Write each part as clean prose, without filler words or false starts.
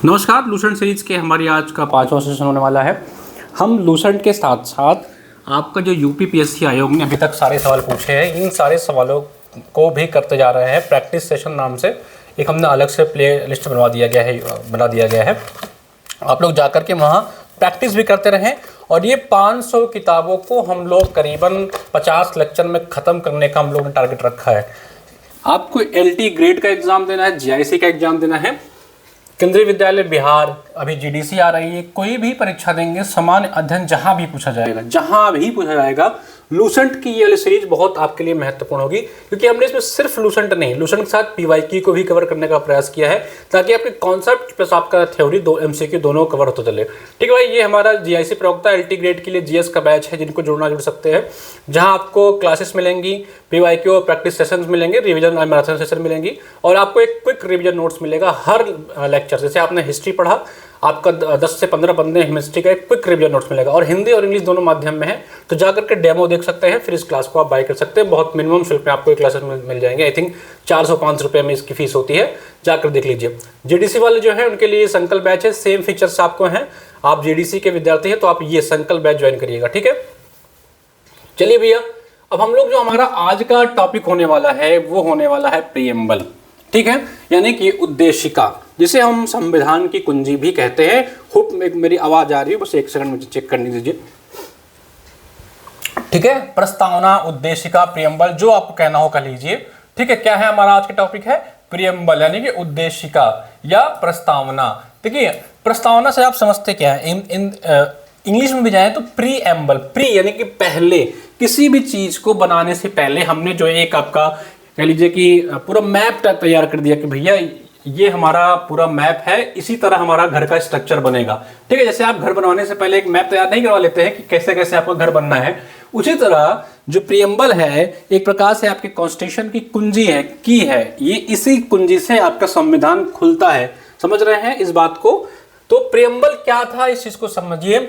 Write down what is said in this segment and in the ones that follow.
नमस्कार। Lucent series के हमारी आज का 5वां सेशन होने वाला है। हम लूसेंट के साथ साथ आपका जो यूपीपीएससी आयोग ने अभी तक सारे सवाल पूछे हैं, इन सारे सवालों को भी करते जा रहे हैं। प्रैक्टिस सेशन नाम से एक हमने अलग से प्ले लिस्ट बना दिया गया है। आप लोग जाकर के वहाँ प्रैक्टिस भी करते रहें। और ये 500 किताबों को हम लोग करीबन 50 लेक्चर में ख़त्म करने का हम लोग ने टारगेट रखा है। आपको एलटी ग्रेड का एग्ज़ाम देना है, जीआईसी का एग्ज़ाम देना है, केंद्रीय विद्यालय बिहार, अभी जीडीसी आ रही है, कोई भी परीक्षा देंगे सामान्य अध्ययन जहां भी पूछा जाएगा, लूसेंट की ये वाली सीरीज बहुत आपके लिए महत्वपूर्ण होगी, क्योंकि हमने इसमें सिर्फ लूसेंट नहीं, लूसेंट के साथ पीवाईक्यू को भी कवर करने का प्रयास किया है, ताकि आपके कॉन्सेप्ट प्लस आपका थ्योरी दो एमसीक्यू दोनों कवर होते चले। ठीक है भाई, ये हमारा जीआईसी प्रवक्ता एलटी ग्रेड के लिए जीएस का बैच है, जिनको जुड़ सकते हैं, जहां आपको क्लासेस मिलेंगी, पीवाईक्यू और प्रैक्टिस सेशंस मिलेंगे, रिवीजन और मैराथन सेशन मिलेंगी, और आपको एक क्विक रिवीजन नोट्स मिलेगा हर लेक्चर। जैसे आपने हिस्ट्री पढ़ा, आपका 10 से 15 बंदे हिस्ट्री का एक क्विक रिवीजन नोट्स मिलेगा, और हिंदी और इंग्लिश दोनों माध्यम में है, तो जाकर के डेमो देख सकते हैं, फिर इस क्लास को आप बाय कर सकते हैं। बहुत मिनिमम शुल्क में आपको ये क्लासेस मिल जाएंगे। आई थिंक 405 रुपये में इसकी फीस होती है, जाकर देख लीजिए। जीडीसी वाले जो है उनके लिए संकल्प बैच है, सेम फीचर्स आपको हैं। आप जीडीसी के विद्यार्थी हैं तो आप ये संकल्प बैच ज्वाइन करिएगा। ठीक है, चलिए भैया, अब हम लोग जो हमारा आज का टॉपिक होने वाला है वो होने वाला है प्रीएम्बल। ठीक है, यानी कि उद्देशिका, जिसे हम संविधान की कुंजी भी कहते हैं। होप मेरी आवाज आ रही है, बस एक सेकंड मुझे चेक करने दीजिए। ठीक है, प्रस्तावना, उद्देशिका, प्रीएम्बल, जो आपको कहना हो कह लीजिए। ठीक है, क्या है हमारा आज का टॉपिक है प्रीएम्बल, यानी कि उद्देशिका या प्रस्तावना। देखिए, प्रस्तावना से आप समझते क्या है, इंग्लिश में भी जाए तो प्रीएम्बल, प्री यानी कि पहले, किसी भी चीज को बनाने से पहले हमने जो एक आपका कह लीजिए कि पूरा मैप तैयार कर दिया कि भैया ये हमारा पूरा मैप है, इसी तरह हमारा घर का स्ट्रक्चर बनेगा। ठीक है, जैसे आप घर बनवाने से पहले एक मैप तैयार नहीं करवा लेते हैं कि कैसे कैसे आपका घर बनना है, उसी तरह जो प्रीएम्बल है एक प्रकार से आपके कॉन्स्टिट्यूशन की कुंजी है, की है। ये इसी कुंजी से आपका संविधान खुलता है। समझ रहे हैं इस बात को? तो प्रीएम्बल क्या था, इस चीज को समझिए।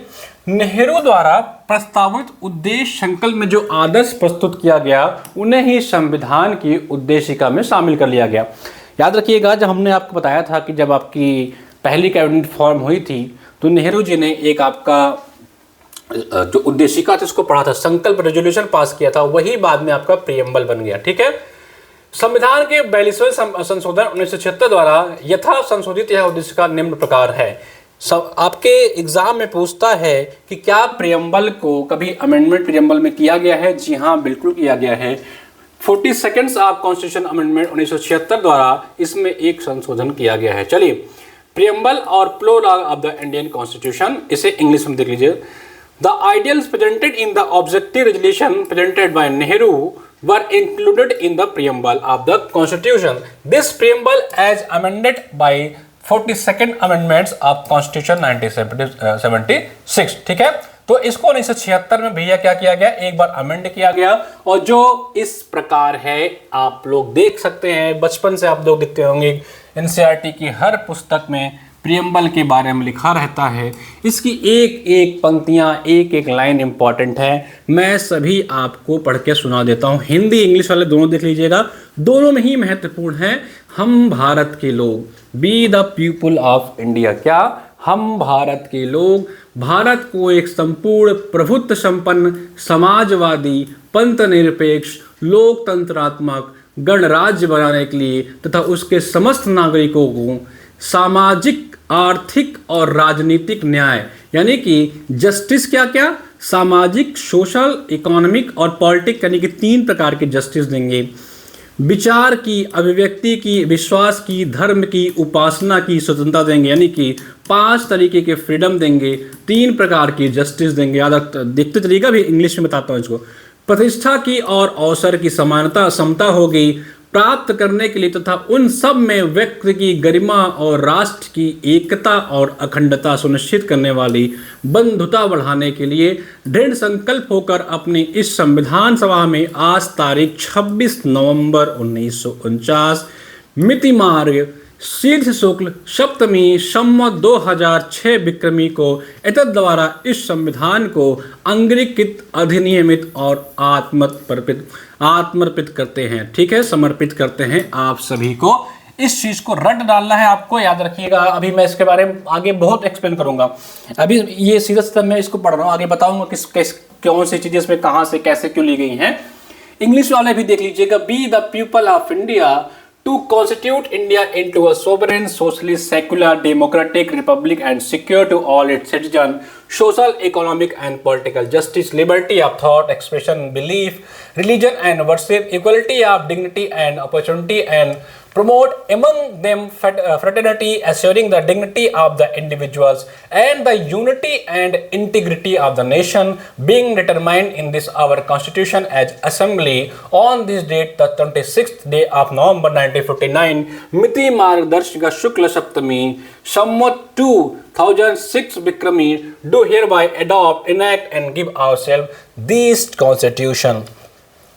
नेहरू द्वारा प्रस्तावित उद्देश्य संकल्प में जो आदर्श प्रस्तुत किया गया, उन्हें ही संविधान की उद्देशिका में शामिल कर लिया गया। याद रखिएगा, जब हमने आपको बताया था कि जब आपकी पहली कैबिनेट फॉर्म हुई थी तो नेहरू जी ने एक आपका जो उद्देशिका थी उसको पढ़ा था, संकल्प रेजोल्यूशन पास किया था, वही बाद में आपका प्रीएम्बल बन गया। ठीक है, संविधान के 42वें संशोधन 1976 द्वारा यथा संशोधित यह उद्देशिका निम्न प्रकार है। आपके एग्जाम में पूछता है कि क्या प्रीएम्बल को कभी अमेंडमेंट प्रीएम्बल में किया गया है? जी हाँ, बिल्कुल किया गया है। 42 ऑफ कॉन्स्टिट्यूशन अमेंडमेंट 1976 द्वारा इसमें एक संशोधन किया गया है। चलिए, प्रीएम्बल और prologue of the Indian constitution, इसे इंग्लिश में देख लीजिए। The ideals presented in the objective resolution presented by Nehru were included in the preamble of the constitution. This preamble as amended by 42nd amendments of constitution 1976. ठीक है, तो इसको 1976 में भैया क्या किया गया, एक बार अमेंड किया गया, और जो इस प्रकार है आप लोग देख सकते हैं। बचपन से आप लोग देखते होंगे एनसीईआरटी की हर पुस्तक में प्रीएम्बल के बारे में लिखा रहता है। इसकी एक एक पंक्तियां, एक एक लाइन इंपॉर्टेंट है। मैं सभी आपको पढ़ के सुना देता हूं, हिंदी इंग्लिश वाले दोनों देख लीजिएगा, दोनों में ही महत्वपूर्ण है। हम भारत के लोग, be the people of India. क्या? हम भारत के लोग भारत को एक संपूर्ण प्रभुत्व संपन्न समाजवादी पंथ निरपेक्ष लोकतंत्रात्मक गणराज्य बनाने के लिए तथा उसके समस्त नागरिकों को सामाजिक, आर्थिक और राजनीतिक न्याय, यानी कि जस्टिस, क्या क्या, सामाजिक, सोशल, इकोनॉमिक और पॉलिटिक, यानी कि 3 प्रकार के जस्टिस देंगे। विचार की, अभिव्यक्ति की, विश्वास की, धर्म की, उपासना की स्वतंत्रता देंगे, यानी कि 5 तरीके के फ्रीडम देंगे, 3 प्रकार की जस्टिस देंगे। याद देखते चलिएगा, भी इंग्लिश में बताता हूँ इसको। प्रतिष्ठा की और अवसर की समानता, समता होगी प्राप्त करने के लिए तथा उन सब में व्यक्ति की गरिमा और राष्ट्र की एकता और अखंडता सुनिश्चित करने वाली बंधुता बढ़ाने के लिए दृढ़ संकल्प होकर अपनी इस संविधान सभा में आज तारीख 26 नवंबर 1949 मिति मार्ग शीर्ष शुक्ल सप्तमी संवत 2006 विक्रमी को एतद द्वारा इस संविधान को अंगीकृत, अधिनियमित और आत्मर्पित करते हैं। ठीक है, समर्पित करते हैं आप सभी को इस चीज को रट डालना है आपको, याद रखिएगा। अभी मैं इसके बारे में आगे बहुत एक्सप्लेन करूंगा। अभी ये सीधा सीधा मैं इसको पढ़ रहा हूँ, आगे बताऊंगा किस कौन सी चीजें इसमें कहां से कैसे क्यों ली गई हैं। इंग्लिश वाले भी देख लीजिएगा। Be the people of India to constitute India into a sovereign, socialist, secular, democratic republic and secure to all its citizens social, economic and political justice, liberty of thought, expression, belief, religion and worship, equality of dignity and opportunity, and promote among them fraternity, assuring the dignity of the individuals and the unity and integrity of the nation, being determined in this our constitution as assembly on this date the 26th day of November 1959 मिति मार्गदर्शिका शुक्ल सप्तमी संवत 2006 विक्रमी do hereby adopt, enact and give ourselves this constitution.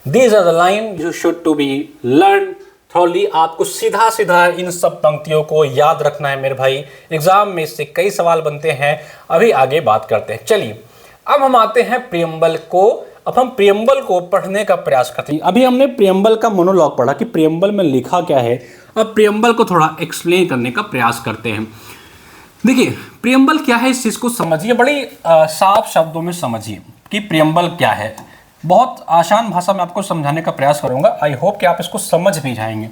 These are the lines you should to be learned थॉली। आपको सीधा सीधा इन सब पंक्तियों को याद रखना है मेरे भाई, एग्जाम में इससे कई सवाल बनते हैं। अभी आगे बात करते हैं। चलिए अब हम आते हैं प्रियम्बल को। अब हम प्रियम्बल को पढ़ने का प्रयास करते हैं। अभी हमने प्रियम्बल का मोनोलॉग पढ़ा कि प्रियम्बल में लिखा क्या है। अब प्रियम्बल को थोड़ा एक्सप्लेन करने का प्रयास करते हैं। देखिए प्रियम्बल क्या है, इस चीज को समझिए, बड़ी साफ शब्दों में समझिए कि प्रियम्बल क्या है। बहुत आसान भाषा में आपको समझाने का प्रयास करूंगा। आई होप कि आप इसको समझ भी जाएंगे।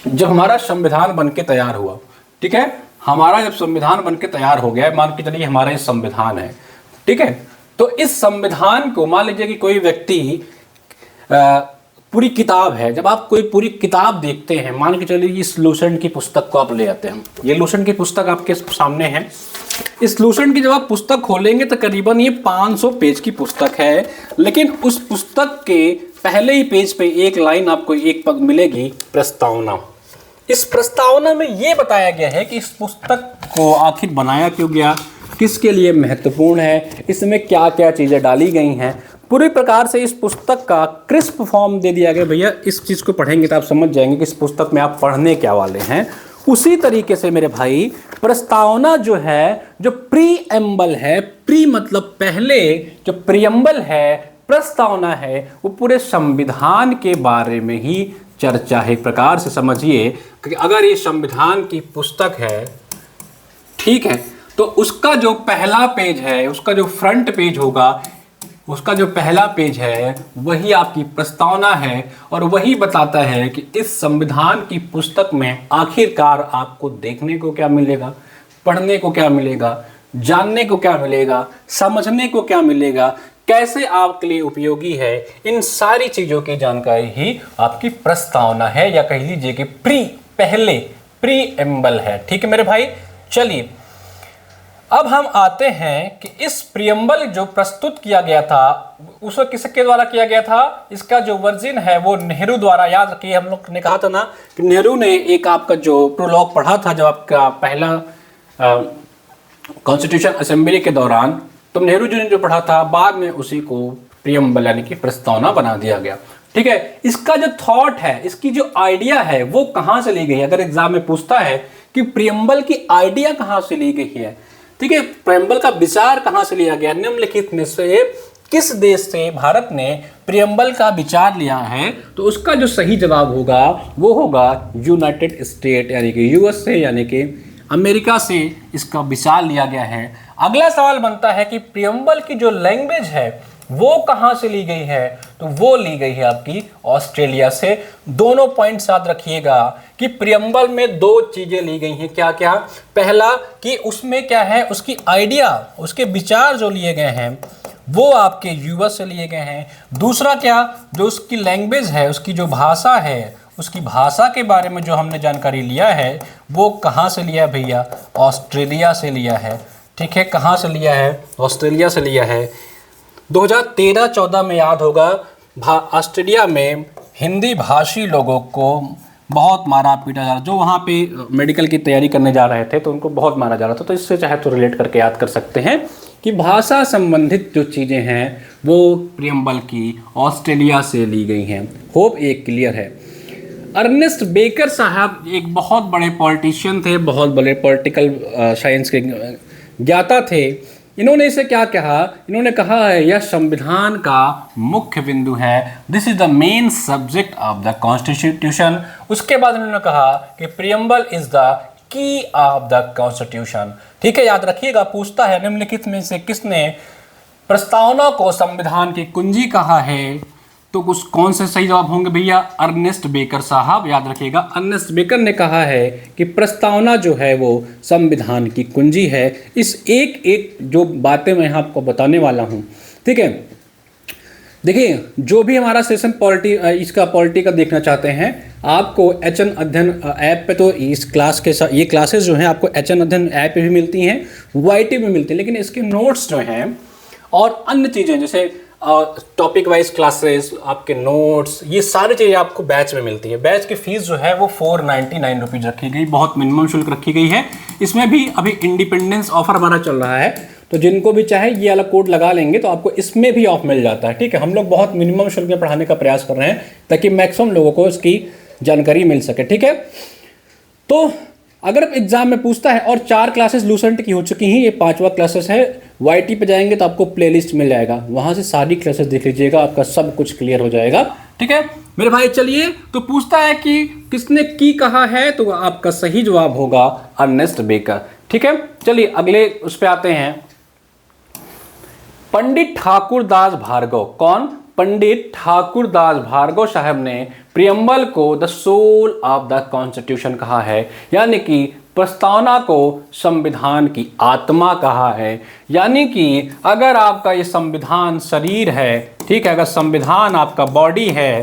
जब हमारा संविधान बन के तैयार हुआ, ठीक है, हमारा जब संविधान बन के तैयार हो गया, मान के चलिए हमारा ये संविधान है, ठीक है, तो इस संविधान को मान लीजिए कि कोई व्यक्ति पूरी किताब है, जब आप कोई पूरी किताब देखते हैं, मान के चलिए इस लूसेंट की पुस्तक को आप ले आते हैं। ये लूसेंट की पुस्तक आपके सामने है। इस लूसेंट की जब आप पुस्तक खोलेंगे तो करीबन ये 500 पेज की पुस्तक है, लेकिन उस पुस्तक के पहले ही पेज पे एक लाइन आपको एक पद मिलेगी, प्रस्तावना। इस प्रस्तावना में ये बताया गया है कि इस पुस्तक को आखिर बनाया क्यों गया, किसके लिए महत्वपूर्ण है, इसमें क्या क्या चीज़ें डाली गई हैं। पूरी प्रकार से इस पुस्तक का क्रिस्प फॉर्म दे दिया गया। भैया इस चीज़ को पढ़ेंगे तो आप समझ जाएंगे कि इस पुस्तक में आप पढ़ने क्या वाले हैं। उसी तरीके से मेरे भाई प्रस्तावना जो है, जो प्रीएम्बल है, प्री मतलब पहले, जो प्रियम्बल है, प्रस्तावना है, वो पूरे संविधान के बारे में ही चर्चा है। एक प्रकार से समझिए कि अगर ये संविधान की पुस्तक है, ठीक है, तो उसका जो पहला पेज है, उसका जो फ्रंट पेज होगा, उसका जो पहला पेज है वही आपकी प्रस्तावना है, और वही बताता है कि इस संविधान की पुस्तक में आखिरकार आपको देखने को क्या मिलेगा, पढ़ने को क्या मिलेगा, जानने को क्या मिलेगा, समझने को क्या मिलेगा, कैसे आपके लिए उपयोगी है। इन सारी चीज़ों की जानकारी ही आपकी प्रस्तावना है, या कह लीजिए कि पहले प्रीएम्बल है। ठीक है मेरे भाई। चलिए अब हम आते हैं कि इस प्रियम्बल जो प्रस्तुत किया गया था उसको किसके द्वारा किया गया था। इसका जो वर्जिन है वो नेहरू द्वारा। याद रखिए हम लोग ने कहा था ना कि नेहरू ने एक आपका जो प्रोलॉग पढ़ा था जब आपका पहला कॉन्स्टिट्यूशन असेंबली के दौरान, तो नेहरू जी ने जो पढ़ा था बाद में उसी को प्रियम्बल यानी कि प्रस्तावना बना दिया गया। ठीक है, इसका जो थॉट है, इसकी जो आइडिया है वो कहाँ से ली गई है। अगर एग्जाम में पूछता है कि प्रियम्बल की आइडिया कहाँ से ली गई है, ठीक है, प्रियम्बल का विचार कहां से लिया गया, निम्नलिखित में से किस देश से भारत ने प्रियम्बल का विचार लिया है, तो उसका जो सही जवाब होगा वो होगा यूनाइटेड स्टेट यानी कि यूएस से, यानी कि अमेरिका से इसका विचार लिया गया है। अगला सवाल बनता है कि प्रियम्बल की जो लैंग्वेज है वो कहाँ से ली गई है, तो वो ली गई है आपकी ऑस्ट्रेलिया से। दोनों पॉइंट्स याद रखिएगा कि प्रियम्बल में दो चीजें ली गई हैं। क्या क्या, पहला कि उसमें क्या है, उसकी आइडिया, उसके विचार जो लिए गए हैं वो आपके यूएस से लिए गए हैं। दूसरा क्या, जो उसकी लैंग्वेज है, उसकी जो भाषा है, उसकी भाषा के बारे में जो हमने जानकारी लिया है वो कहाँ से लिया है भैया, ऑस्ट्रेलिया से लिया है। ठीक है, कहाँ से लिया है, ऑस्ट्रेलिया से लिया है। 2013-14 में याद होगा ऑस्ट्रेलिया में हिंदी भाषी लोगों को बहुत मारा पीटा जा रहा, जो वहाँ पे मेडिकल की तैयारी करने जा रहे थे तो उनको बहुत मारा जा रहा था। तो इससे चाहे तो रिलेट करके याद कर सकते हैं कि भाषा संबंधित जो चीज़ें हैं वो प्रियम्बल की ऑस्ट्रेलिया से ली गई हैं। होप ये क्लियर है। अर्नेस्ट बेकर साहब एक बहुत बड़े पॉलिटिशियन थे, बहुत बड़े पॉलिटिकल साइंस के ज्ञाता थे। इन्होंने इसे क्या कहा, इन्होंने कहा है यह संविधान का मुख्य बिंदु है, this is the main subject of the constitution. उसके बाद इन्होंने कहा कि preamble is the key of the constitution. ठीक है, याद रखिएगा, पूछता है निम्नलिखित में से किसने प्रस्तावना को संविधान की कुंजी कहा है, तो कुछ कौन से सही जवाब होंगे भैया, अर्नेस्ट बेकर साहब, याद रखिएगा अर्नेस्ट बेकर ने कहा है कि प्रस्तावना जो है वो संविधान की कुंजी है। इस एक एक जो बातें मैं आपको बताने वाला हूँ, ठीक है। देखिए, जो भी हमारा सेशन इसका पॉलिटी का देखना चाहते हैं, आपको HN अध्ययन ऐप पे, तो इस क्लास के साथ ये क्लासेस जो हैं आपको HN अध्ययन ऐप पे भी मिलती हैं, YT में मिलती हैं, लेकिन इसके नोट्स जो हैं और अन्य चीज़ें जैसे टॉपिक वाइज क्लासेस, आपके नोट्स, ये सारी चीज़ें आपको बैच में मिलती है। बैच की फीस जो है वो 499 रुपीज़ रखी गई, बहुत मिनिमम शुल्क रखी गई है। इसमें भी अभी इंडिपेंडेंस ऑफर हमारा चल रहा है, तो जिनको भी चाहे ये वाला कोड लगा लेंगे तो आपको इसमें भी ऑफ मिल जाता है। ठीक है, हम लोग बहुत मिनिमम शुल्क में पढ़ाने का प्रयास कर रहे हैं ताकि मैक्सिमम लोगों को इसकी जानकारी मिल सके। ठीक है, तो अगर एग्जाम में पूछता है, और 4 क्लासेस लूसेंट की हो चुकी हैं, ये 5वां क्लासेस है। YT पे जाएंगे तो आपको प्लेलिस्ट मिल जाएगा, वहां से सारी क्लासेस देख लीजिएगा, आपका सब कुछ क्लियर हो जाएगा। ठीक है मेरे भाई, चलिए, तो पूछता है कि किसने की कहा है, तो आपका सही जवाब होगा अर्नेस्ट बेकर। ठीक है, चलिए अगले उस पर आते हैं। पंडित ठाकुरदास भार्गव, कौन, पंडित ठाकुरदास भार्गव साहब ने प्रियम्बल को the soul of the constitution कहा है, यानी कि प्रस्तावना को संविधान की आत्मा कहा है। यानी कि अगर आपका ये संविधान शरीर है, ठीक है, अगर संविधान आपका बॉडी है,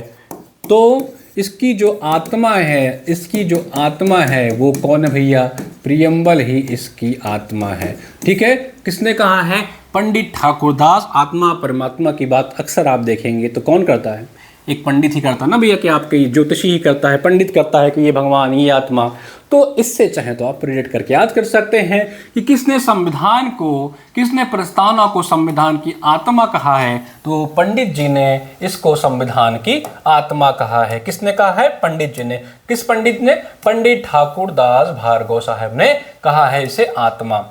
तो इसकी जो आत्मा है, इसकी जो आत्मा है वो कौन है भैया, प्रियम्बल ही इसकी आत्मा है। ठीक है, किसने कहा है, पंडित ठाकुरदास। आत्मा परमात्मा की बात अक्सर आप देखेंगे तो कौन करता है, एक पंडित ही करता है ना भैया, कि आपके ज्योतिषी ही करता है, पंडित करता है कि ये भगवान, ये आत्मा। तो इससे चाहे तो आप प्रेडिक्ट करके याद कर सकते हैं कि किसने संविधान को, किसने प्रस्तावना को संविधान की आत्मा कहा है, तो पंडित जी ने इसको संविधान की आत्मा कहा है। किसने कहा है, पंडित जी ने। किस पंडित ने, पंडित ठाकुरदास भार्गव साहब ने कहा है इसे आत्मा।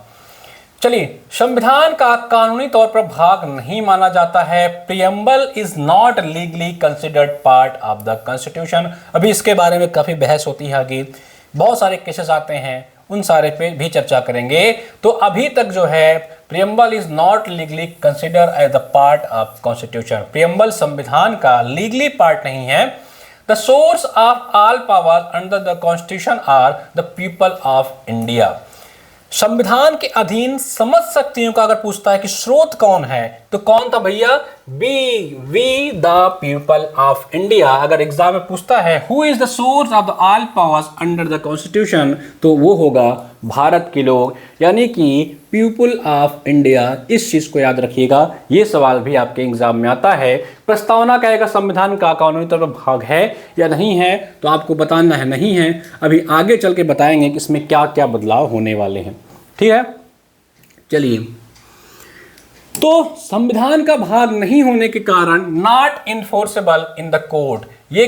चलिए, संविधान का कानूनी तौर पर भाग नहीं माना जाता है। Preamble is not legally considered part of the constitution. अभी इसके बारे में काफी बहस होती है, आगे बहुत सारे केसेस आते हैं, उन सारे पे भी चर्चा करेंगे। तो अभी तक जो है preamble is not legally consider as the part of constitution. Preamble संविधान का लीगली पार्ट नहीं है। The source of all power under the constitution are the people of India. संविधान के अधीन समस्त शक्तियों का अगर पूछता है कि स्रोत कौन है, तो कौन था भैया, we the people of India. अगर एग्जाम में पूछता है who is the source of the all powers under the constitution, तो वो होगा भारत के लोग, यानी कि पीपल ऑफ इंडिया। इस चीज को याद रखिएगा, ये सवाल भी आपके एग्जाम में आता है। प्रस्तावना का संविधान का कानूनी तौर पर भाग है या नहीं है, तो आपको बताना है नहीं है। अभी आगे चल के बताएंगे कि इसमें क्या क्या बदलाव होने वाले हैं। ठीक है, चलिए, तो संविधान का भाग नहीं होने के कारण not enforceable in the court, ये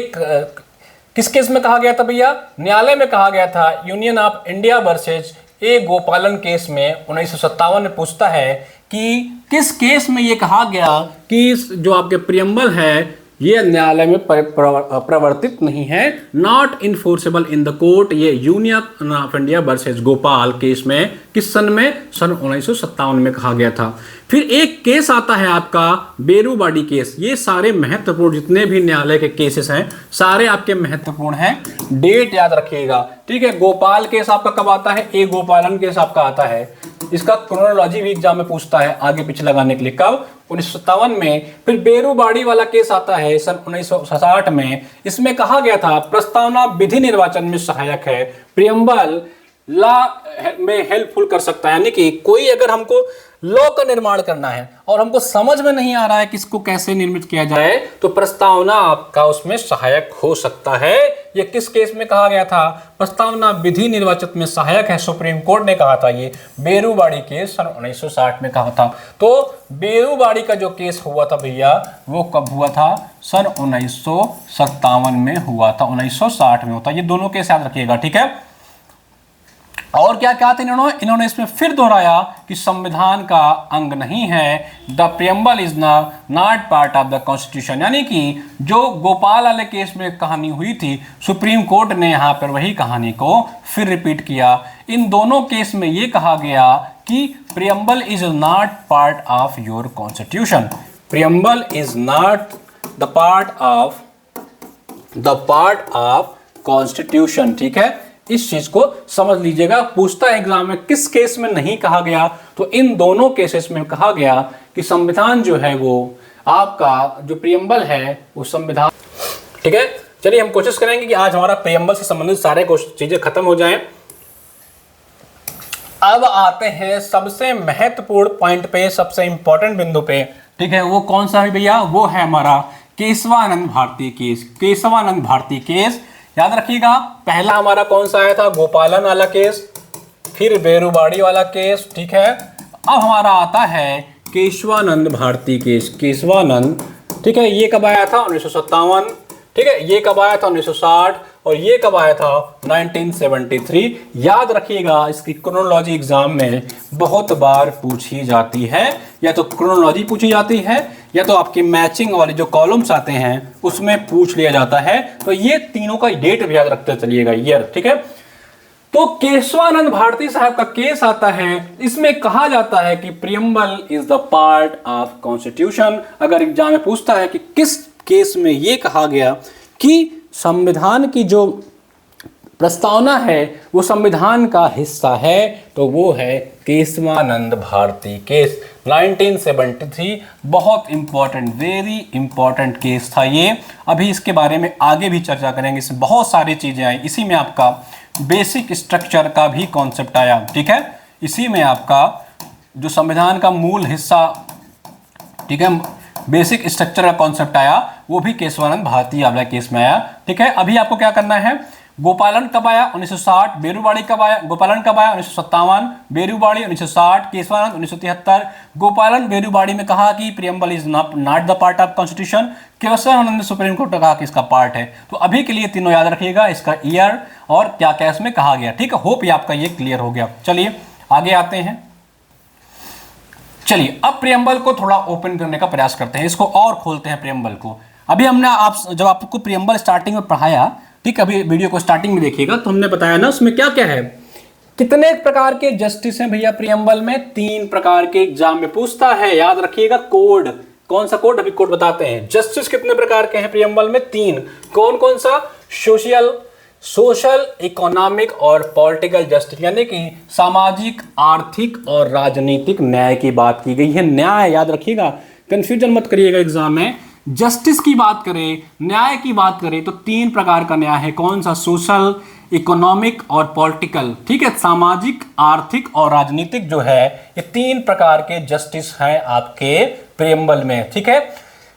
किस केस में कहा गया था भैया, न्यायालय में कहा गया था। Union of India versus A गोपालन केस में 1957 में पूछता है कि किस केस में ये कहा गया कि जो आपके प्रियम्बल है ये न्यायालय में प्रवर्तित नहीं है, not enforceable in the court. ये union of India versus Gopal case में किस सन में, सन 1957 में कहा गया था। फिर एक केस आता है आपका बेरूबाड़ी केस। ये सारे महत्वपूर्ण जितने भी न्यायालय के केसेस हैं सारे आपके महत्वपूर्ण हैं, डेट याद रखिएगा। ठीक है, गोपाल केस आपका कब आता है, ए गोपालन केस आपका आता है, इसका क्रोनोलॉजी भी एग्जाम में पूछता है आगे पीछे लगाने के लिए, कब, 1957 में। फिर बेरूबाड़ी वाला केस आता है सन 1960 में। इसमें कहा गया था प्रस्तावना विधि निर्वाचन में सहायक है, प्रियम्बल लॉ में हेल्पफुल कर सकता है। यानी कि कोई अगर हमको लॉ का निर्माण करना है और हमको समझ में नहीं आ रहा है कि इसको कैसे निर्मित किया जाए, तो प्रस्तावना आपका उसमें सहायक हो सकता है। ये किस केस में कहा गया था, प्रस्तावना विधि निर्वाचन में सहायक है, सुप्रीम कोर्ट ने कहा था। ये बेरूबाड़ी केस सन 1960 में कहा था। तो बेरूबाड़ी का जो केस हुआ था भैया वो कब हुआ था, सन 1957 में हुआ था, 1960 में होता। ये दोनों केस याद रखिएगा। ठीक है, और क्या क्या था इन्होंने इसमें फिर दोहराया कि संविधान का अंग नहीं है, the preamble is not part of the constitution. यानी कि जो गोपाल वाले केस में कहानी हुई थी, सुप्रीम कोर्ट ने यहाँ पर वही कहानी को फिर रिपीट किया। इन दोनों केस में ये कहा गया कि preamble is not part of your constitution, preamble is not the part of constitution. ठीक है, इस चीज को समझ लीजिएगा। पूछता है एग्जाम में किस केस में नहीं कहा गया, तो इन दोनों केसेस में कहा गया कि संविधान जो है वो आपका जो प्रियम्बल है वो संविधान। ठीक है, चलिए हम कोशिश करेंगे कि आज हमारा प्रियम्बल से संबंधित सारे चीजें खत्म हो जाएं। अब आते हैं सबसे महत्वपूर्ण पॉइंट पे, सबसे इंपॉर्टेंट बिंदु पे। ठीक है, वो कौन सा है भैया? वो है हमारा केशवानंद भारती केस। केशवानंद भारती केस याद रखिएगा। पहला हमारा कौन सा आया था? गोपालन वाला केस, फिर बेरुबाड़ी वाला केस। ठीक है, अब हमारा आता है केशवानंद भारती केस। केशवानंद, ठीक है, ये कब आया था? 1957। ठीक है, ये कब आया था? 1960। और ये कब आया था? 1973। याद रखिएगा, इसकी क्रोनोलॉजी एग्जाम में बहुत बार पूछी जाती है। या तो क्रोनोलॉजी पूछी जाती है या तो आपकी मैचिंग वाले जो कॉलम्स आते हैं उसमें पूछ लिया जाता है। तो ये तीनों का डेट भी याद रखते चलिएगा, ईयर। ठीक है, तो केशवानंद भारती साहब का केस आता है। इसमें कहा जाता है कि preamble is the part of constitution. अगर एग्जाम में पूछता है कि किस केस में ये कहा गया कि संविधान की जो प्रस्तावना है वो संविधान का हिस्सा है, तो वो है केशवानंद भारती केस 1973। बहुत इंपॉर्टेंट, वेरी इंपॉर्टेंट केस था ये। अभी इसके बारे में आगे भी चर्चा करेंगे। इसमें बहुत सारी चीजें आई। इसी में आपका बेसिक स्ट्रक्चर का भी कॉन्सेप्ट आया। ठीक है, इसी में आपका जो संविधान का मूल हिस्सा, ठीक है, बेसिक स्ट्रक्चर का कॉन्सेप्ट आया, वो भी केशवानंद भारती वाला केस में आया। ठीक है, अभी आपको क्या करना है? गोपालन कब आया? 1960। बेरुबाड़ी कब आया? गोपालन कब आया? 1957। बेरुबाड़ी 1960। केशवानंद 1973। गोपालन बेरुबाड़ी में कहा कि preamble is not the part of constitution. Keshavananda ने सुप्रीम कोर्ट ने कहा कि इसका पार्ट है। तो अभी के लिए तीनों याद रखिएगा, इसका ईयर और क्या क्या इसमें कहा गया। ठीक है, होप ये आपका ये क्लियर हो गया। चलिए आगे आते हैं। चलिए अब प्रियम्बल को थोड़ा ओपन करने का प्रयास करते हैं, इसको और खोलते हैं प्रियम्बल को। अभी हमने जब आपको प्रियम्बल स्टार्टिंग में पढ़ाया, ठीक है, अभी वीडियो को स्टार्टिंग में देखिएगा, तो हमने बताया ना उसमें क्या क्या है, कितने प्रकार के जस्टिस हैं भैया प्रियम्बल में? 3 प्रकार के एग्जाम में पूछता है, याद रखिएगा। कोड, कौन सा कोड? अभी कोड बताते हैं। जस्टिस कितने प्रकार के हैं प्रियम्बल में? 3। कौन कौन सा? सोशल, इकोनॉमिक और पॉलिटिकल जस्टिस, यानी कि सामाजिक, आर्थिक और राजनीतिक न्याय की बात की गई है। न्याय याद रखिएगा, कंफ्यूजन मत करिएगा एग्जाम में। जस्टिस की बात करें, न्याय की बात करें, तो 3 प्रकार का न्याय है। कौन सा? सोशल, इकोनॉमिक और पॉलिटिकल। ठीक है, सामाजिक, आर्थिक और राजनीतिक जो है, ये 3 प्रकार के जस्टिस हैं आपके प्रियम्बल में। ठीक है,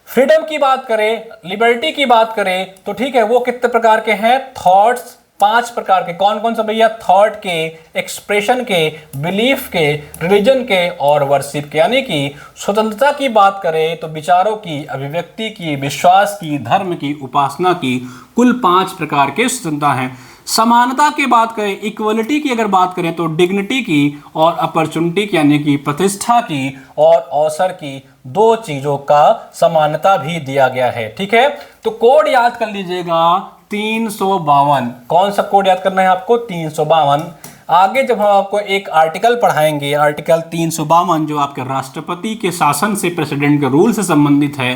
फ्रीडम की बात करें, लिबर्टी की बात करें, तो ठीक है, वो कितने प्रकार के हैं? थॉट्स, 5 प्रकार के। कौन कौन सा भैया? थॉट के, एक्सप्रेशन के, बिलीफ के, रिलीजन के और वर्शिप के। यानी कि स्वतंत्रता की बात करें तो विचारों की अभिव्यक्ति की, विश्वास की, धर्म की, उपासना की, कुल 5 प्रकार के स्वतंत्रता हैं। समानता की बात करें, इक्वलिटी की अगर बात करें, तो डिग्निटी की और अपॉर्चुनिटी की, यानी कि प्रतिष्ठा की और अवसर की, 2 चीजों का समानता भी दिया गया है। ठीक है, तो कोड याद कर लीजिएगा 352। कौन सा कोड याद करना है आपको? 352। आगे जब हम आपको एक आर्टिकल पढ़ाएंगे, आर्टिकल 352 जो आपके राष्ट्रपति के शासन से, प्रेसिडेंट के रूल से संबंधित है,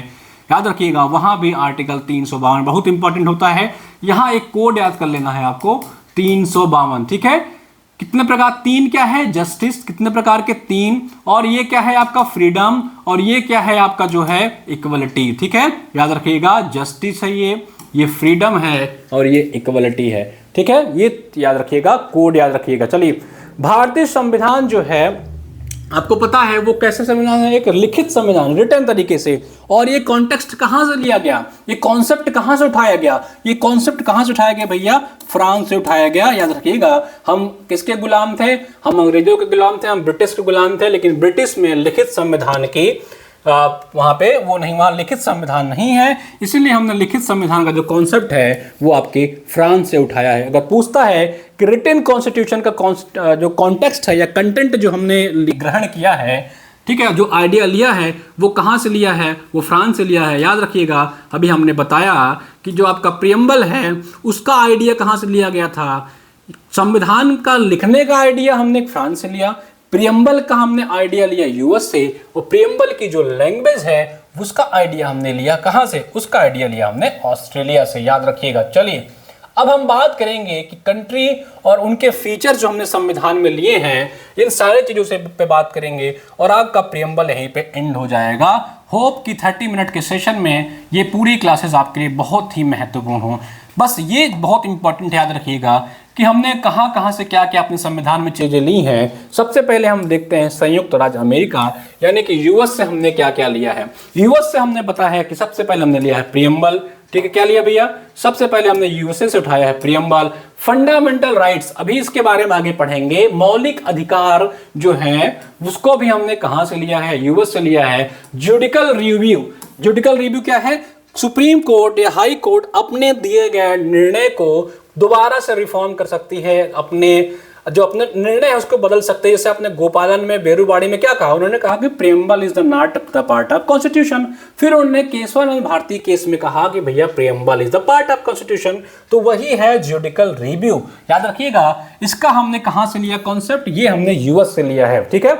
याद रखिएगा, वहां भी आर्टिकल 352 बहुत इंपॉर्टेंट होता है। यहां एक कोड याद कर लेना है आपको, 352। ठीक है, कितने प्रकार? 3 क्या है? जस्टिस। कितने प्रकार के? 3। और ये क्या है आपका? फ्रीडम। और ये क्या है आपका जो है? इक्वलिटी। ठीक है, याद रखिएगा, जस्टिस है ये फ्रीडम है और ये इक्वलिटी है। ठीक है, ये याद रखिएगा, कोड याद रखिएगा। चलिए, भारतीय संविधान जो है आपको पता है वो कैसे संविधान है? एक लिखित संविधान, रिटन तरीके से। और ये कॉन्टेक्स्ट कहां से लिया गया? ये कॉन्सेप्ट कहां से उठाया गया? ये कॉन्सेप्ट कहां से उठाया गया भैया? फ्रांस से उठाया गया। याद रखिएगा, हम किसके गुलाम थे? हम अंग्रेजों के गुलाम थे, हम ब्रिटिश के गुलाम थे। लेकिन ब्रिटिश में लिखित संविधान की वहाँ पे वो नहीं, वहाँ लिखित संविधान नहीं है, इसीलिए हमने लिखित संविधान का जो कॉन्सेप्ट है वो आपके फ्रांस से उठाया है। अगर पूछता है कि रिटन कॉन्स्टिट्यूशन का जो कॉन्टेक्स्ट है या कंटेंट जो हमने ग्रहण किया है, ठीक है, जो आइडिया लिया है वो कहाँ से लिया है, वो फ्रांस से लिया है। याद रखिएगा, अभी हमने बताया कि जो आपका प्रियम्बल है उसका आइडिया कहाँ से लिया गया था। संविधान का लिखने का आइडिया हमने फ्रांस से लिया, प्रियम्बल का हमने आइडिया लिया यूएस से, और प्रियम्बल की जो लैंग्वेज है उसका आइडिया हमने लिया कहाँ से, उसका आइडिया लिया हमने ऑस्ट्रेलिया से। याद रखिएगा। चलिए अब हम बात करेंगे कि कंट्री और उनके फीचर जो हमने संविधान में लिए हैं, इन सारे चीज़ों से पे बात करेंगे और आपका प्रियम्बल यहीं पे एंड हो जाएगा। होप कि 30 मिनट के सेशन में ये पूरी क्लासेस आपके लिए बहुत ही महत्वपूर्ण हो। बस ये बहुत इंपॉर्टेंट याद रखिएगा कि हमने कहाँ कहाँ से क्या क्या अपने संविधान में चीज़ें ली हैं। सबसे पहले हम देखते हैं संयुक्त राज्य अमेरिका यानी कि यूएस से हमने क्या क्या लिया है। यूएस से हमने बताया है कि सबसे पहले हमने लिया है प्रियम्बल। ठीक है, क्या लिया भैया, सबसे पहले हमने यूएसए से उठाया है प्रियम्बल। फंडामेंटल राइट्स, अभी इसके बारे में आगे पढ़ेंगे। मौलिक अधिकार जो हैं उसको भी हमने कहां से लिया है, यूएस से लिया है। जुडिकल रिव्यू, जुडिकल रिव्यू क्या है, सुप्रीम कोर्ट या हाई कोर्ट अपने दिए गए निर्णय को दोबारा से रिफॉर्म कर सकती है, अपने जो अपने निर्णय है उसको बदल सकते हैं। जैसे अपने गोपालन में बेरूबाड़ी में क्या कहा, उन्होंने कहा कि preamble is the not the part of constitution. फिर उन्होंने केशवानंद भारती केस में कहा कि भैया preamble is the part of constitution. तो वही है जुडिकल रिव्यू। याद रखिएगा, इसका हमने कहां से लिया कॉन्सेप्ट, ये हमने यूएस से लिया है। ठीक है,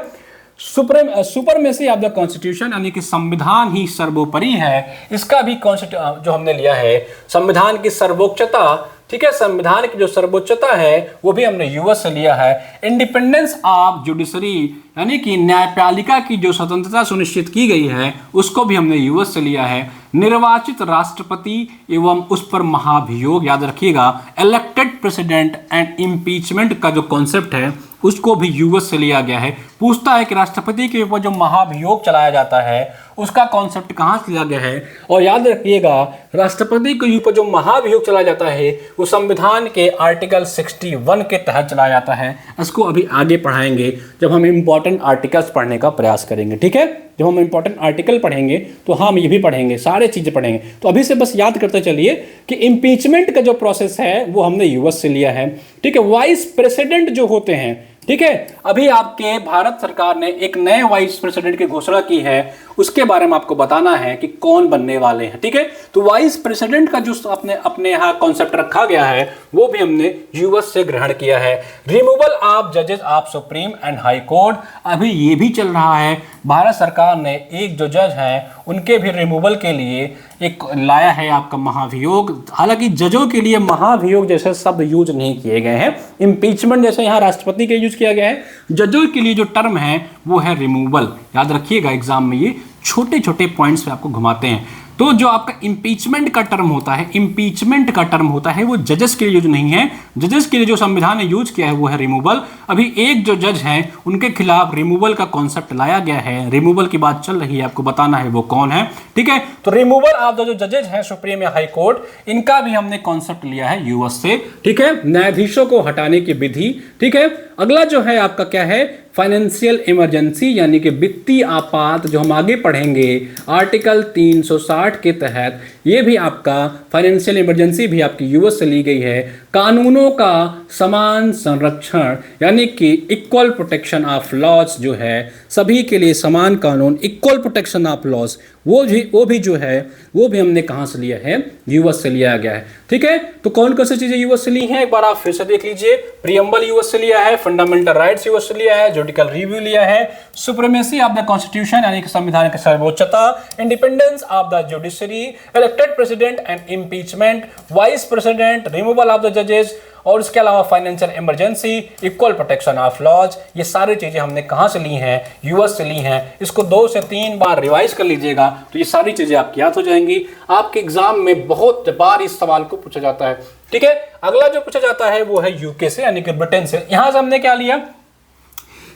सुपरमेसी ऑफ द कॉन्स्टिट्यूशन यानी कि संविधान ही सर्वोपरि है, इसका भी कॉन्सेप्ट जो हमने लिया है। संविधान की सर्वोच्चता, ठीक है, संविधान की जो सर्वोच्चता है वो भी हमने यूएस से लिया है। इंडिपेंडेंस ऑफ जुडिशरी यानी कि न्यायपालिका की जो स्वतंत्रता सुनिश्चित की गई है उसको भी हमने यूएस से लिया है। निर्वाचित राष्ट्रपति एवं उस पर महाभियोग, याद रखिएगा, इलेक्टेड प्रेसिडेंट एंड इम्पीचमेंट का जो कॉन्सेप्ट है उसको भी यूएस से लिया गया है। पूछता है कि राष्ट्रपति के ऊपर जो महाभियोग चलाया जाता है उसका कॉन्सेप्ट कहाँ से लिया गया है। और याद रखिएगा, राष्ट्रपति के ऊपर जो महाभियोग चलाया जाता है वो संविधान के आर्टिकल 61 के तहत चलाया जाता है। इसको अभी आगे पढ़ाएंगे जब हम इंपॉर्टेंट आर्टिकल्स पढ़ने का प्रयास करेंगे। ठीक है, जब हम इंपॉर्टेंट आर्टिकल पढ़ेंगे तो हम ये भी पढ़ेंगे, सारे चीज़ें पढ़ेंगे। तो अभी से बस याद करते चलिए कि इम्पीचमेंट का जो प्रोसेस है वो हमने यूएस से लिया है। ठीक है, वाइस प्रेसिडेंट जो होते हैं, ठीक है, अभी आपके भारत सरकार ने एक नए वाइस प्रेसिडेंट की घोषणा की है, उसके बारे में आपको बताना है कि कौन बनने वाले हैं। ठीक है, तो वाइस प्रेसिडेंट का जो अपने यहाँ कॉन्सेप्ट रखा गया है वो भी हमने यूएस से ग्रहण किया है। रिमूवल ऑफ जजेस of supreme and high court, अभी ये भी चल रहा है। भारत सरकार ने एक जो जज हैं उनके भी रिमूवल के लिए एक लाया है आपका महाभियोग। हालांकि जजों के लिए महाभियोग जैसे शब्द यूज नहीं किए गए हैं, इम्पीचमेंट जैसे यहाँ राष्ट्रपति के यूज किया गया है। जजों के लिए जो टर्म है वो है रिमूवल। याद रखिएगा, एग्जाम में ये छोटे छोटे पॉइंट्स पे आपको घुमाते हैं। तो जो आपका इम्पीचमेंट का टर्म होता है, इम्पीचमेंट का टर्म होता है वो जजेस के लिए यूज नहीं है। जजेस के लिए जो संविधान ने यूज किया है वो है रिमूवल। अभी एक जो जज हैं उनके खिलाफ रिमूवल का कॉन्सेप्ट लाया गया है, रिमूवल की बात चल रही है, आपको बताना है वो कौन है। ठीक है, तो रिमूवल ऑफ द जो जजेस हैं सुप्रीम या हाई कोर्ट, इनका भी हमने कॉन्सेप्ट लिया है यूएस से। ठीक है, न्यायाधीशों को हटाने की विधि। ठीक है, अगला जो है आपका क्या है, फाइनेंशियल इमरजेंसी यानी कि वित्तीय आपात, जो हम आगे पढ़ेंगे आर्टिकल 360 के तहत। ये भी आपका फाइनेंशियल इमरजेंसी भी आपकी यूएस से ली गई है। कानूनों का समान संरक्षण यानी कि इक्वल प्रोटेक्शन ऑफ लॉज, जो है सभी के लिए समान कानून, इक्वल प्रोटेक्शन ऑफ लॉज, वो भी जो है वो भी हमने कहाँ से लिया है, यूएस से लिया गया है। ठीक है, तो कौन कौन सी चीजें यूएस से ली हैं एक बार आप फिर से देख लीजिए। प्रियम्बल यूएस से लिया है, फंडामेंटल राइट्स यूएस से लिया है, जुडिकल रिव्यू लिया है, सुप्रीमेसी ऑफ द कॉन्स्टिट्यूशन यानी कि संविधान की सर्वोच्चता, independence of the judiciary, elected president and impeachment, vice president, removal of the जजेस, और इसके अलावा financial emergency, equal protection of laws. ये सारी चीजें हमने कहां से ली हैं, यूएस से ली हैं। इसको 2 से 3 बार रिवाइज कर लीजिएगा तो ये सारी चीजें आपकी याद हो जाएंगी। आपके एग्जाम में बहुत बार इस सवाल को पूछा जाता है। ठीक है, अगला जो पूछा जाता है वो है यूके से यानी कि ब्रिटेन से। यहां से हमने क्या लिया,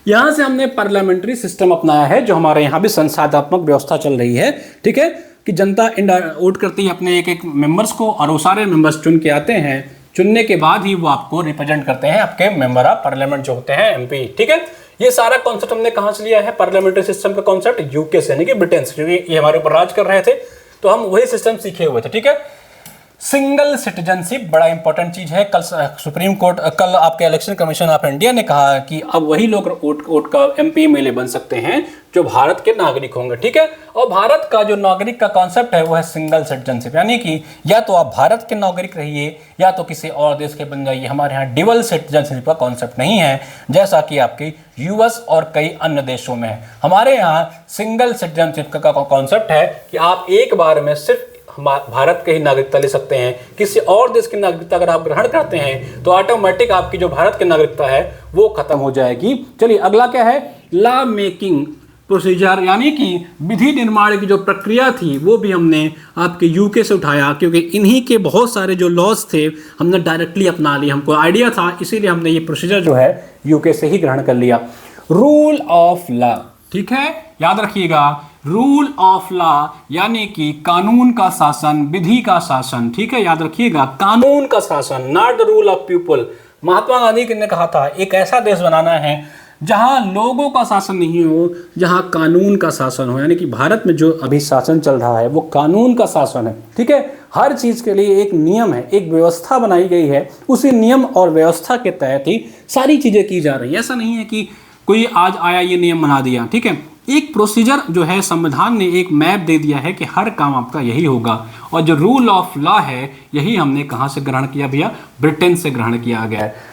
यहां से हमने पार्लियामेंट्री सिस्टम अपनाया है, जो हमारे यहां भी संसदात्मक व्यवस्था चल रही है। ठीक है, कि जनता वोट करती है अपने एक एक मेंबर्स को और वो सारे मेंबर्स चुन के आते हैं। चुनने के बाद ही वो आपको रिप्रेजेंट करते हैं, आपके मेंबर ऑफ पार्लियामेंट जो होते हैं, एमपी। ठीक है, ये सारा कॉन्सेप्ट हमने कहां से लिया है? पार्लियामेंट्री सिस्टम का कॉन्सेप्ट यूके से, यानी कि ब्रिटेन से, क्योंकि ये हमारे ऊपर राज कर रहे थे तो हम वही सिस्टम सीखे हुए थे। ठीक है, सिंगल सिटीजनशिप बड़ा इंपॉर्टेंट चीज है। कल सुप्रीम कोर्ट, कल आपके इलेक्शन कमीशन ऑफ इंडिया ने कहा कि अब वही लोग वोट का एमपी एमएलए बन सकते हैं जो भारत के नागरिक होंगे। ठीक है, और भारत का जो नागरिक का कॉन्सेप्ट है वो है सिंगल सिटीजनशिप, यानी कि या तो आप भारत के नागरिक रहिए या तो किसी और देश के बन जाइए। हमारे यहाँ डुअल सिटीजनशिप का कॉन्सेप्ट नहीं है जैसा कि आपके यूएस और कई अन्य देशों में है। हमारे यहाँ सिंगल सिटीजनशिप का कॉन्सेप्ट है कि आप एक बार में सिर्फ भारत की ही नागरिकता ले सकते हैं। किसी और देश की नागरिकता अगर आप ग्रहण करते हैं तो ऑटोमेटिक आपकी जो भारत की नागरिकता है वो खत्म हो जाएगी। चलिए अगला क्या है? लॉ मेकिंग प्रोसीजर, यानी कि विधि निर्माण की जो प्रक्रिया थी वो भी हमने आपके यूके से उठाया, क्योंकि इन्हीं के बहुत सारे जो लॉज थे हमने डायरेक्टली अपना लिए, हमको आइडिया था, इसीलिए हमने ये प्रोसीजर जो है यूके से ही ग्रहण कर लिया। रूल ऑफ लॉ, ठीक है, याद रखिएगा, रूल ऑफ लॉ यानी कि कानून का शासन, विधि का शासन। ठीक है, याद रखिएगा, कानून का शासन, not the rule of people. Mahatma Gandhi ने कहा था एक ऐसा देश बनाना है जहां लोगों का शासन नहीं हो, जहां कानून का शासन हो। यानी कि भारत में जो अभी शासन चल रहा है वो कानून का शासन है। ठीक है, हर चीज के लिए एक नियम है, एक व्यवस्था बनाई गई है, उसी नियम और व्यवस्था के तहत ही सारी चीजें की जा रही है। ऐसा नहीं है कि कोई आज आया ये नियम बना दिया। ठीक है, एक प्रोसीजर जो है, संविधान ने एक मैप दे दिया है कि हर काम आपका यही होगा। और जो रूल ऑफ लॉ है यही हमने कहां से ग्रहण किया भैया? ब्रिटेन से ग्रहण किया गया है।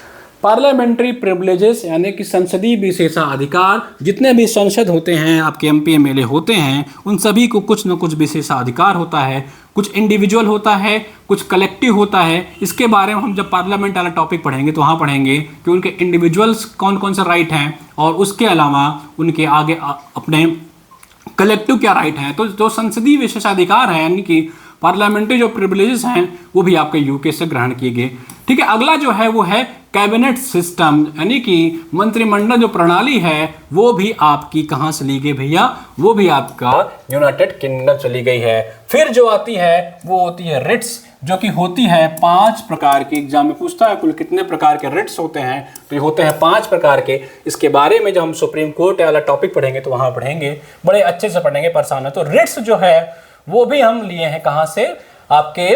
पार्लियामेंट्री प्रिविलेजेस यानी कि संसदीय विशेषाधिकार, जितने भी संसद होते हैं, आपके एमपी एमएलए होते हैं, उन सभी को कुछ न कुछ विशेषाधिकार होता है। कुछ इंडिविजुअल होता है, कुछ कलेक्टिव होता है। इसके बारे में हम जब पार्लियामेंट वाला टॉपिक पढ़ेंगे तो वहाँ पढ़ेंगे कि उनके इंडिविजुअल्स कौन कौन से राइट हैं और उसके अलावा उनके आगे अपने कलेक्टिव क्या राइट हैं। तो जो संसदीय विशेषाधिकार है यानी कि पार्लियामेंट्री जो प्रिविलेजेस हैं वो भी आपके यूके से ग्रहण किए गए। ठीक है, अगला जो है वो है कैबिनेट सिस्टम, यानी कि मंत्रिमंडल जो प्रणाली है वो भी आपकी कहां से ली गई भैया? वो भी आपका यूनाइटेड किंगडम चली गई है। फिर जो आती है वो होती है रिट्स, जो कि होती है 5 प्रकार की। एग्जाम में पूछता है कुल कितने प्रकार के रिट्स होते हैं, तो ये होते हैं 5 प्रकार के। इसके बारे में जब हम सुप्रीम कोर्ट वाला टॉपिक पढ़ेंगे तो वहां पढ़ेंगे, बड़े अच्छे से पढ़ेंगे, परेशान है। तो रिट्स जो है वो भी हम लिए हैं कहां से? आपके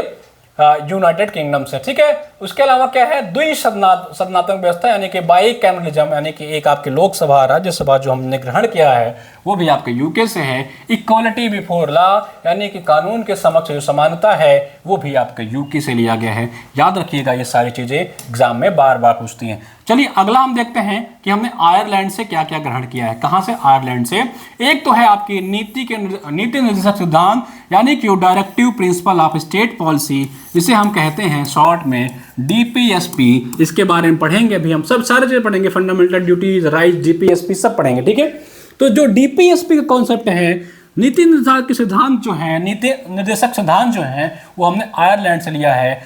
यूनाइटेड किंगडम से। ठीक है, उसके अलावा क्या है? द्विसदनात्मक व्यवस्था यानी कि बाई कैमरलिज्म, यानी कि एक आपके लोकसभा राज्यसभा जो हमने ग्रहण किया है वो भी आपके यूके से है। इक्वालिटी बिफोर लॉ यानी कि कानून के समक्ष जो समानता है वो भी आपके यूके से लिया गया है। याद रखिएगा, ये सारी चीजें एग्जाम में बार बार पूछती हैं। चलिए अगला हम देखते हैं कि हमने आयरलैंड से क्या क्या ग्रहण किया है। कहां से? आयरलैंड से। एक तो है आपकी नीति निर्देशक सिद्धांत यानी कि directive principle of state policy, जिसे हम कहते हैं शॉर्ट में डीपीएसपी। इसके बारे में पढ़ेंगे अभी हम, सब सारे चीजें पढ़ेंगे, फंडामेंटल ड्यूटीज, राइट, डीपीएसपी सब पढ़ेंगे। ठीक है, तो जो डीपीएसपी का कॉन्सेप्ट है, नीति निर्धारक के सिद्धांत जो है, नीति निर्देशक सिद्धांत जो है वो हमने आयरलैंड से लिया है।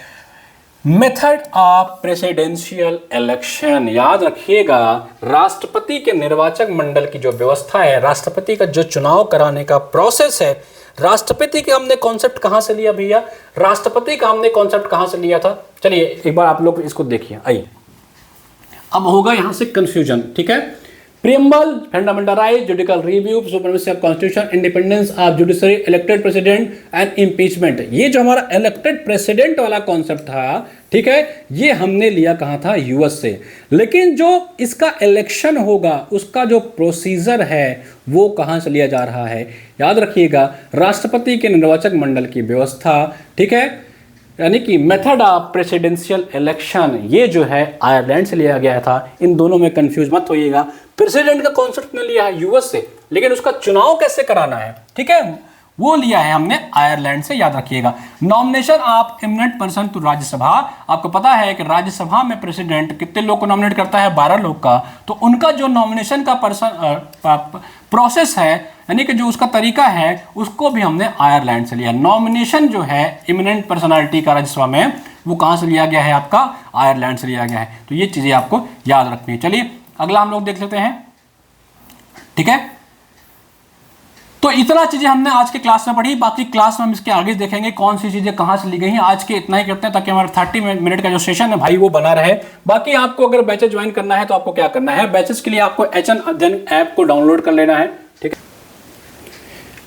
मेथड ऑफ प्रेसिडेंशियल इलेक्शन, याद रखिएगा, राष्ट्रपति के निर्वाचक मंडल की जो व्यवस्था है, राष्ट्रपति का जो चुनाव कराने का प्रोसेस है, राष्ट्रपति का हमने कॉन्सेप्ट कहां से लिया भैया? राष्ट्रपति का हमने कॉन्सेप्ट कहां से लिया था? चलिए एक बार आप लोग इसको देखिए, आइए। अब होगा यहां से कंफ्यूजन। ठीक है, preamble, fundamental right, judicial review, supremacy of constitution, independence of judiciary, elected president and impeachment. ये जो हमारा इलेक्टेड प्रेसिडेंट वाला कॉन्सेप्ट था, ठीक है, ये हमने लिया कहां था? यूएस से। लेकिन जो इसका इलेक्शन होगा उसका जो प्रोसीजर है वो कहां से लिया जा रहा है? याद रखिएगा, राष्ट्रपति के निर्वाचक मंडल की व्यवस्था, ठीक है, यानी कि मेथड ऑफ प्रेसिडेंशियल इलेक्शन, ये जो है आयरलैंड से लिया गया था। इन दोनों में कंफ्यूज मत होइएगा। प्रेसिडेंट का कॉन्सेप्ट ने लिया है यूएस से, लेकिन उसका चुनाव कैसे कराना है, ठीक है, वो लिया है हमने आयरलैंड से। याद रखिएगा, nomination of eminent person to Rajya Sabha. आपको पता है कि राज्यसभा में प्रेसिडेंट कितने लोग को नॉमिनेट करता है? 12 लोग का। तो उनका जो नॉमिनेशन का प्रोसेस है, यानी कि जो उसका तरीका है, उसको भी हमने आयरलैंड से लिया। नॉमिनेशन जो है इमिनेंट पर्सनालिटी का राज्यसभा में, वो कहां से लिया गया है? आपका आयरलैंड से लिया गया है। तो ये चीजें आपको याद रखनी है। चलिए अगला हम लोग देख लेते हैं। ठीक है, तो इतना चीजें हमने आज के क्लास में पढ़ी, बाकी क्लास में हम इसके आगे देखेंगे कौन सी चीजें कहां से ली गई हैं। आज के इतना ही करते हैं ताकि हमारा 30 मिनट का जो सेशन है भाई वो बना रहे। बाकी आपको अगर बैचेस ज्वाइन करना है तो आपको क्या करना है, बैचेस के लिए आपको एचएन अध्ययन ऐप को डाउनलोड कर लेना है। ठीक है,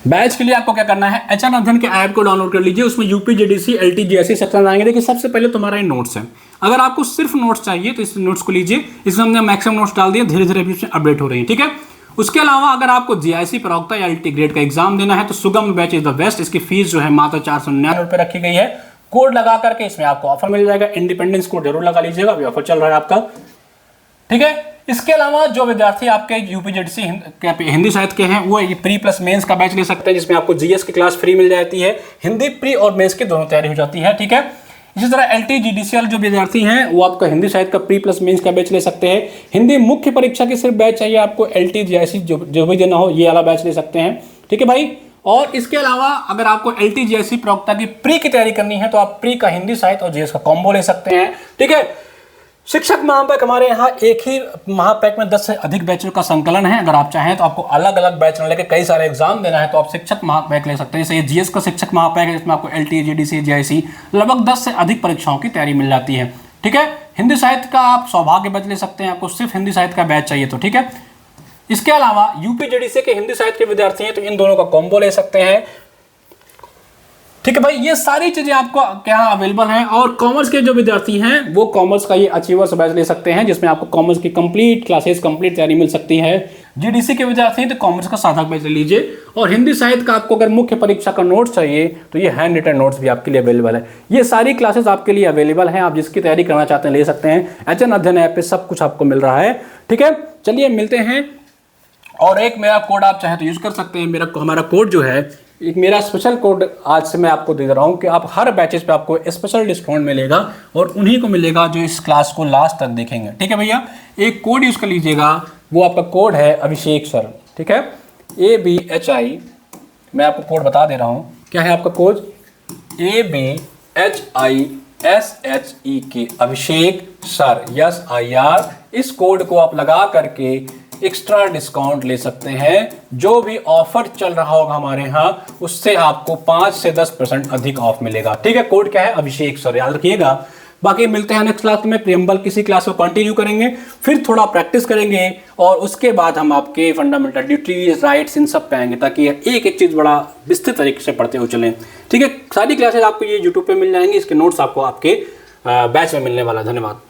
बैच के लिए आपको क्या करना है, एचएन अध्ययन के ऐप को डाउनलोड कर लीजिए। उसमें UP JDC LT JSC section आएंगे। देखिए सबसे पहले तुम्हारा ये नोट्स है, अगर आपको सिर्फ नोट्स चाहिए तो इस नोट्स को लीजिए। इसमें हमने मैक्सिमम नोट्स डाल दिए, धीरे धीरे इसमें अपडेट हो रही है। ठीक है, उसके अलावा अगर आपको जीआईसी प्रवक्ता या एलटी ग्रेड का एग्जाम देना है तो सुगम बैच इज द बेस्ट। इसकी फीस जो है मात्र 499 रुपए रखी गई है। कोड लगा करके इसमें आपको ऑफर मिल जाएगा। इंडिपेंडेंस कोड जरूर लगा लीजिएगा, अभी ऑफर चल रहा है आपका। ठीक है, इसके अलावा जो विद्यार्थी आपके यूपीजेडसी हिंदी साहित्य के हैं वो प्री प्लस मेंस का बैच ले सकते हैं, जिसमें आपको जीएस की क्लास फ्री मिल जाती है। हिंदी प्री और मेंस की दोनों तैयारी हो जाती है। ठीक है, इसी तरह एलटी जीडीसीएल जो विद्यार्थी हैं वो आपका हिंदी साहित्य का प्री प्लस मेंस का बैच ले सकते हैं। हिंदी मुख्य परीक्षा की सिर्फ बैच चाहिए आपको, एलटी जीआईसी जो भी देना हो ये वाला बैच ले सकते हैं। ठीक है भाई, और इसके अलावा अगर आपको एलटी जीआईसी प्रवक्ता की प्री की तैयारी करनी है तो आप प्री का हिंदी साहित्य और जीएस का कॉम्बो ले सकते हैं। ठीक है, शिक्षक महापैक हमारे यहाँ एक ही महापैक में 10 से अधिक बैचों का संकलन है। अगर आप चाहें तो आपको अलग अलग बैच में लेकर कई सारे एग्जाम देना है तो आप शिक्षक महापैक ले सकते हैं। जैसे ये जीएस का शिक्षक महापैक है, जिसमें आपको एलटी जीडीसी जीआईसी लगभग 10 से अधिक परीक्षाओं की तैयारी मिल जाती है। ठीक है, हिंदी साहित्य का आप सौभाग्य बैच ले सकते हैं, आपको सिर्फ हिंदी साहित्य का बैच चाहिए तो। ठीक है, इसके अलावा यूपीजेडीसी के हिंदी साहित्य के विद्यार्थी हैं तो इन दोनों का कॉम्बो ले सकते हैं। ठीक है भाई, ये सारी चीजें आपको क्या अवेलेबल हैं। और कॉमर्स के जो विद्यार्थी हैं वो कॉमर्स का ये अचीवर्स बैच ले सकते हैं, जिसमें आपको कॉमर्स की कंप्लीट क्लासेस कंप्लीट तैयारी मिल सकती है। जीडीसी के विद्यार्थी हैं तो कॉमर्स का साधक बैच ले लीजिए। और हिंदी साहित्य का आपको अगर मुख्य परीक्षा का नोट्स चाहिए तो ये हैंड रिटन नोट्स भी आपके लिए अवेलेबल है। ये सारी क्लासेस आपके लिए अवेलेबल हैं, आप जिसकी तैयारी करना चाहते हैं ले सकते हैं। एचएन अध्ययन ऐप पे सब कुछ आपको मिल रहा है। ठीक है, चलिए मिलते हैं। और एक मेरा कोड आप चाहे तो यूज कर सकते हैं। हमारा कोड जो है, एक मेरा स्पेशल कोड आज से मैं आपको दे रहा हूं कि आप हर बैचेस पे आपको स्पेशल डिस्काउंट मिलेगा और उन्हीं को मिलेगा जो इस क्लास को लास्ट तक देखेंगे। ठीक है भैया, एक कोड यूज कर लीजिएगा, वो आपका कोड है अभिषेक सर। ठीक है, ABHI, मैं आपको कोड बता दे रहा हूं, क्या है आपका कोड, ABHISHEK, अभिषेक सर, SIR। इस कोड को आप लगा करके एक्स्ट्रा डिस्काउंट ले सकते हैं। जो भी ऑफर चल रहा होगा हमारे यहाँ उससे आपको 5 से 10% अधिक ऑफ मिलेगा। ठीक है, कोड क्या है, अभिषेक सर, याद रखिएगा। बाकी मिलते हैं नेक्स्ट क्लास में। प्रियम्बल किसी क्लास को कंटिन्यू करेंगे, फिर थोड़ा प्रैक्टिस करेंगे और उसके बाद हम आपके फंडामेंटल ड्यूटीज राइट्स इन सब पे आएंगे, ताकि एक एक चीज़ बड़ा विस्तृत तरीके से पढ़ते हुए चलें। ठीक है, सारी क्लासेज आपको ये यूट्यूब पे मिल जाएंगी, इसके नोट्स आपको आपके बैच में मिलने वाला। धन्यवाद।